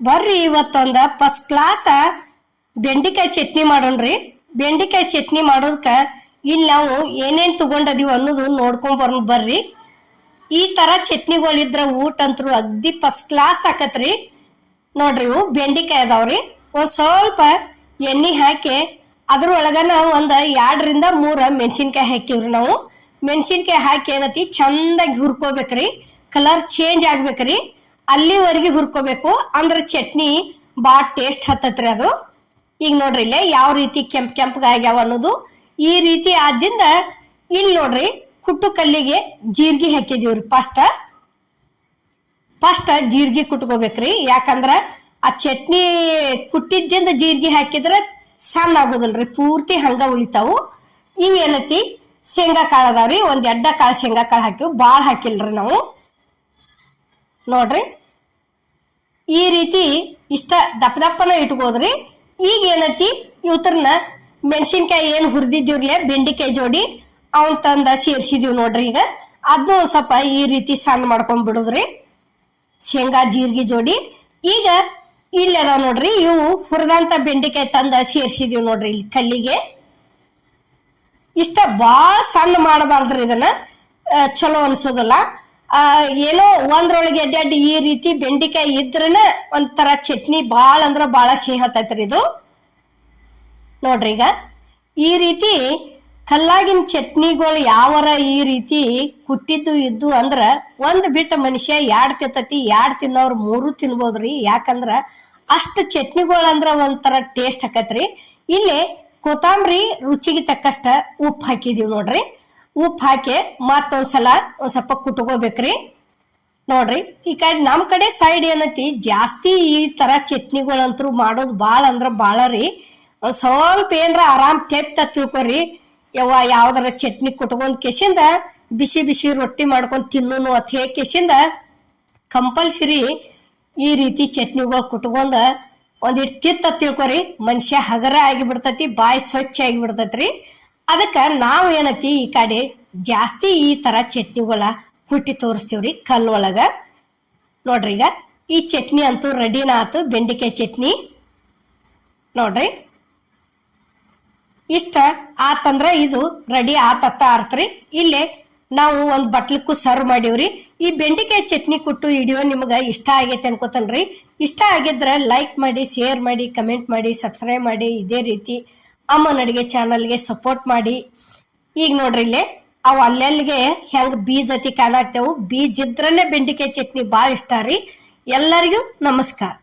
ಬರ್ರಿ ಇವತ್ತೊಂದ first class ಬೆಂಡಿಕಾಯಿ ಚಟ್ನಿ ಮಾಡೋಣ್ರಿ. ಬೆಂಡಿಕಾಯಿ ಚಟ್ನಿ ಮಾಡೋದಕ್ಕ ಇಲ್ಲಿ ನಾವು ಏನೇನು ತಗೊಂಡದೀವಿ ಅನ್ನೋದು ನೋಡ್ಕೊಂಡ್ ಬರೋಣ ಬರ್ರಿ. ಈ ತರ ಚಟ್ನಿಗಳಿದ್ರ ಊಟ ಅಂತೂ ಅಗ್ದಿ ಫಸ್ಟ್ ಕ್ಲಾಸ್ ಆಕತ್ರಿ. ನೋಡ್ರಿ ಇವು ಬೆಂಡಿಕಾಯಿ ಅದಾವ್ರಿ. ಒಂದ್ ಸ್ವಲ್ಪ ಎಣ್ಣೆ ಹಾಕಿ ಅದ್ರೊಳಗನ ಒಂದ್ 2ರಿಂದ 3 ಮೆಣಸಿನ್ಕಾಯಿ ಹಾಕಿವ್ರಿ. ನಾವು ಮೆಣಸಿನ್ಕಾಯಿ ಹಾಕಿ ಏನತಿ ಚಂದಾಗಿ ಹುರ್ಕೋಬೇಕ್ರಿ. ಕಲರ್ ಚೇಂಜ್ ಆಗ್ಬೇಕ್ರಿ, ಅಲ್ಲಿವರೆಗೆ ಹುರ್ಕೋಬೇಕು. ಅಂದ್ರೆ ಚಟ್ನಿ ಭಾಳ ಟೇಸ್ಟ್ ಹತ್ತತ್ರಿ ಅದು. ಈಗ ನೋಡ್ರಿ ಇಲ್ಲೇ ಯಾವ ರೀತಿ ಕೆಂಪಗಾಗ್ಯಾವ ಅನ್ನೋದು. ಈ ರೀತಿ ಆದ್ದಿಂದ ಇಲ್ಲಿ ನೋಡ್ರಿ ಕುಟ್ಟು ಕಲ್ಲಿಗೆ ಜೀರಿಗೆ ಹಾಕಿದೀವ್ರಿ. ಫಸ್ಟ್ ಜೀರಿಗೆ ಕುಟ್ಕೋಬೇಕ್ರಿ. ಯಾಕಂದ್ರ ಆ ಚಟ್ನಿ ಕುಟ್ಟಿದ್ದಿಂದ ಜೀರಿಗೆ ಹಾಕಿದ್ರೆ ಸಣ್ಣ ಆಗೋದಿಲ್ರಿ, ಪೂರ್ತಿ ಹಂಗ ಉಳಿತಾವು. ಇವೇನತಿ ಶೇಂಗಾ ಕಾಳು ಅದಾವ್ರಿ. ಒಂದ್ 2 ಕಾಳು ಶೇಂಗಾ ಕಾಳು ಹಾಕಿವ್, ಭಾಳ ಹಾಕಿಲ್ರಿ ನಾವು. ನೋಡ್ರಿ ಈ ರೀತಿ ಇಷ್ಟ ದಪ್ಪನ ಇಟ್ಕೋದ್ರಿ. ಈಗ ಏನತಿ ಇವತ್ರನ್ನ ಮೆಣಸಿನ್ಕಾಯಿ ಏನು ಹುರಿದಿದ್ದೀವ್ರಲೆ ಬೆಂಡಿಕಾಯಿ ಜೋಡಿ ಅವನ್ ತಂದ ಸೇರ್ಸಿದೀವಿ ನೋಡ್ರಿ. ಈಗ ಅದನ್ನು ಸ್ವಲ್ಪ ಈ ರೀತಿ ಸಣ್ಣ ಮಾಡ್ಕೊಂಡ್ ಬಿಡುದ್ರಿ, ಶೇಂಗಾ ಜೀರಿಗೆ ಜೋಡಿ. ಈಗ ಇಲ್ಲಿ ಅದಾವ ನೋಡ್ರಿ, ಇವು ಹುರಿದಂತ ಬೆಂಡಿಕಾಯಿ ತಂದ ಸೇರ್ಸಿದೀವಿ ನೋಡ್ರಿ ಇಲ್ಲಿ ಕಲ್ಲಿಗೆ. ಇಷ್ಟ ಭಾಳ ಸಣ್ಣ ಮಾಡಬಾರ್ದ್ರಿ, ಇದನ್ನ ಚಲೋ ಅನ್ಸೋದಿಲ್ಲ. ಏನೋ ಒಂದ್ರೊಳಗೆ ಎಡ್ಡೆಡ್ಡಿ ಈ ರೀತಿ ಬೆಂಡಿಕಾಯಿ ಇದ್ರನ ಒಂಥರ ಚಟ್ನಿ ಭಾಳ ಅಂದ್ರ ಭಾಳ ಸಿಹಿ ಹತ್ತೈತ್ರಿ ಇದು. ನೋಡ್ರಿ ಈಗ ಈ ರೀತಿ ಕಲ್ಲಾಗಿನ ಚಟ್ನಿಗಳು ಯಾವರ ಈ ರೀತಿ ಕುಟ್ಟಿದ್ದು ಇದ್ದು ಅಂದ್ರ ಒಂದ್ ಬಿಟ್ಟ ಮನುಷ್ಯ 2 ತಿಂತತಿ, 2 ತಿನ್ನೋರು 3 ತಿನ್ಬೋದ್ರಿ. ಯಾಕಂದ್ರ ಅಷ್ಟು ಚಟ್ನಿಗಳಂದ್ರ ಒಂಥರ ಟೇಸ್ಟ್ ಆಕತ್ರಿ. ಇಲ್ಲಿ ಕೊತ್ತಂಬರಿ ರುಚಿಗೆ ತಕ್ಕಷ್ಟ ಉಪ್ಪು ಹಾಕಿದೀವಿ ನೋಡ್ರಿ. ಉಪ್ಪು ಹಾಕಿ ಮತ್ತೊಂದ್ಸಲ ಒಂದ್ ಸ್ವಲ್ಪ ಕುಟ್ಕೋಬೇಕ್ರಿ. ನೋಡ್ರಿ ಈ ಕಡೆ ನಮ್ ಕಡೆ ಸೈಡ್ ಏನೈತಿ ಜಾಸ್ತಿ ಈ ತರ ಚಟ್ನಿಗಳಂತೂ ಮಾಡೋದು ಭಾಳ ಅಂದ್ರ ಭಾಳ ರೀ. ಒಂದ್ ಸ್ವಲ್ಪ ಏನ್ರ ಆರಾಮ್ ತೆಪ್ತ ತಿಳ್ಕೊರಿ. ಯಾವ್ದಾರ ಚಟ್ನಿ ಕುಟ್ಕೊಂಡ್ ಕೆಸಿಂದ ಬಿಸಿ ಬಿಸಿ ರೊಟ್ಟಿ ಮಾಡ್ಕೊಂಡ್ ತಿನ್ನೋನು ಅಂತ ಹೇಳಿ ಕೆಸಿಂದ ಕಂಪಲ್ಸರಿ ಈ ರೀತಿ ಚಟ್ನಿಗಳು ಕುಟ್ಕೊಂಡ ಒಂದಿಟ್ಟು ತಿತ್ತ ತಿಳ್ಕೊರಿ. ಮನುಷ್ಯ ಹಗರ ಆಗಿಬಿಡ್ತತಿ, ಬಾಯಿ ಸ್ವಚ್ಛ ಆಗಿಬಿಡ್ತೈತ್ರಿ. ಅದಕ್ಕೆ ನಾವು ಏನತಿ ಈ ಕಡೆ ಜಾಸ್ತಿ ಈ ತರ ಚಟ್ನಿಗಳ ಕುಟ್ಟಿ ತೋರಿಸ್ತೀವ್ರಿ ಕಲ್ಲೊಳಗ. ನೋಡ್ರಿ ಈಗ ಈ ಚಟ್ನಿ ಅಂತೂ ರೆಡಿನ ಆತು, ಬೆಂಡಿಕಾಯಿ ಚಟ್ನಿ. ನೋಡ್ರಿ ಇಷ್ಟ ಆತಂದ್ರ ಇದು ರೆಡಿ ಆತತ್ರಿ. ಇಲ್ಲೇ ನಾವು ಒಂದ್ ಬಟ್ಲಕ್ಕೂ ಸರ್ವ್ ಮಾಡೀವ್ರಿ. ಈ ಬೆಂಡಿಕಾಯಿ ಚಟ್ನಿ ಕುಟ್ಟು ವಿಡಿಯೋ ನಿಮ್ಗೆ ಇಷ್ಟ ಆಗೈತೆ ಅನ್ಕೋತನ್ರಿ. ಇಷ್ಟ ಆಗಿದ್ರೆ ಲೈಕ್ ಮಾಡಿ, ಶೇರ್ ಮಾಡಿ, ಕಮೆಂಟ್ ಮಾಡಿ, ಸಬ್ಸ್ಕ್ರೈಬ್ ಮಾಡಿ. ಇದೇ ರೀತಿ ಅಮ್ಮನ ಅಡಿಗೆ ಚಾನಲ್ಗೆ ಸಪೋರ್ಟ್ ಮಾಡಿ. ಈಗ ನೋಡ್ರಿ ಇಲ್ಲೇ ಅವು ಅಲ್ಲೆಲ್ಲಿಗೆ ಹೆಂಗ್ ಬೀಜ ಅತಿ ಕಾಣಾಕ್ತೇವು. ಬೀಜ ಇದ್ರನೆ ಬೆಂಡಿಕಾಯಿ ಚಟ್ನಿ ಭಾಳ ಇಷ್ಟ ರೀ. ಎಲ್ಲರಿಗೂ ನಮಸ್ಕಾರ.